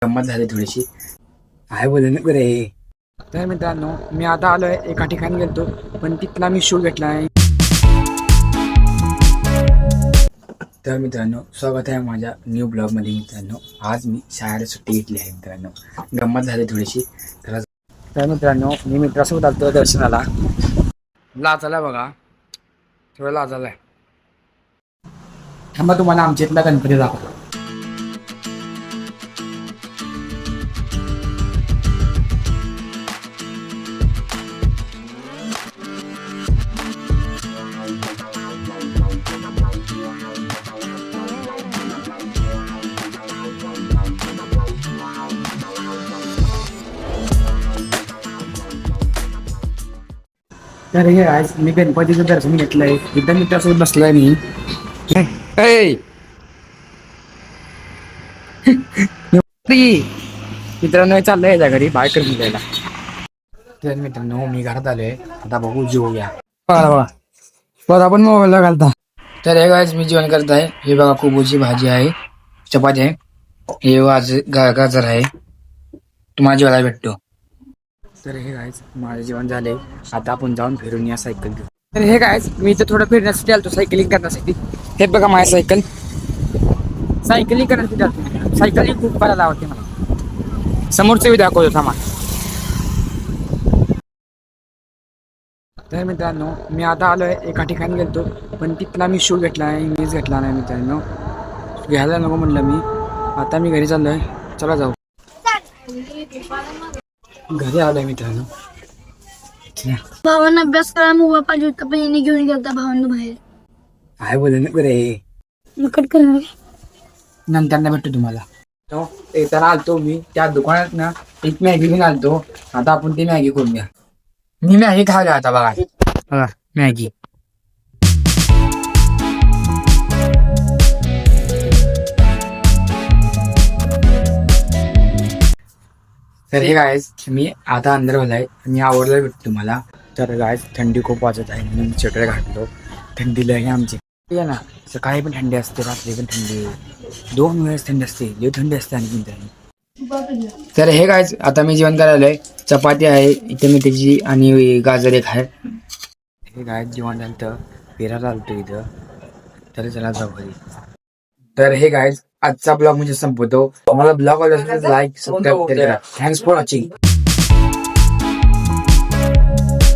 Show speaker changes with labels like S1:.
S1: गंमत झाली थोडीशी. काय बोलू नको रे. तर मित्रांनो, मी आता आलोय एका ठिकाणी गेलतो, पण तिथला मी शूट घेतला आहे. तर मित्रांनो, स्वागत आहे माझ्या न्यू ब्लॉग मध्ये. मित्रांनो, आज मी शाळेला सुट्टी घेतली आहे. मित्रांनो, गंमत झाली थोडीशी. तर मित्रांनो, मी मित्रासोबत आलतो दर्शनाला. लाजाला बघा, थोडं लाजालाय. थांबा, तुम्हाला आमच्या इथला गणपती दाखवतो. तर हे आज मी गणपतीचं दर्शन घेतलंय. इथं मित्रासोबत बसलोय मी. मित्रांनो, चाललंय याच्या घरी बाय करून द्यायला. तर मित्रांनो, मी घरात आलोय. आता बघू जेवूया. बघा बघा, आपण मोबाईलला घालता. तर हे गायस, मी जेवण करत आहे. हे बघा, कोबूची भाजी आहे, चपाती आहे, हे गाजर आहे. तुम्हाला जेवायला भेटतो. तर हे गायस, माझं जेवण झालंय. आता आपण जाऊन फिरून या सायकल घेऊन. तर हे गायस, मी इथं थोडं फिरण्यासाठी आलतो, सायकलिंग करण्यासाठी. हे बघा माझी सायकलिंग करण्यासाठी आलतो. सायकलिंग खूप करायला आवडते मला. समोरचं मी दाखवतो थांबा. तर मित्रांनो, मी आता आलोय एका ठिकाणी गेलतो, पण तिथला मी शूट घेतला आहे. इमेज घेतला नाही मित्रांनो, घ्यायला नको म्हणलं मी. आता मी घरी चाललोय. चला जाऊ. घरी आलोय मित्रांनो.
S2: भावांना अभ्यास करायला मोबाईल पाहिजे होता, पण यांनी घेऊन गेलता भावांना बाहेर.
S1: काय बोलू नको रे.
S2: कट करणार
S1: नंतर ना भेटतो तुम्हाला. तो येताना आलतो मी त्या दुकानात ना, एक मॅगी घेऊन आलतो. आता आपण ती मॅगी करूया. मी मॅगी खायला आता बघा मॅगी. तर हे गायस, मी आता अंदर आलाय. मी आवडलं भेटतो तुम्हाला. तर गायस, थंडी खूप वाजत आहे म्हणून स्वेटर घातलो. थंडी लय आमची ना, सकाळी पण थंडी असते, रात्री पण थंडी, 2 वेळेस थंडी असते. लय थंडी असते आणखी तरी. तर हे गायस, आता मी जेवण करायला आलोय. चपाती आहे इथे, मेथीची आणि गाजर एक आहे. हे गायस, जेवण झालं तर फिरायला आलतो इथं. तर चला जाऊ घरी. तर हे गायस, आजचा ब्लॉग म्हणजे संपवतो. तुम्हाला ब्लॉग आवडला असेल तर लाईक, सबस्क्राईब करा. Thanks for watching.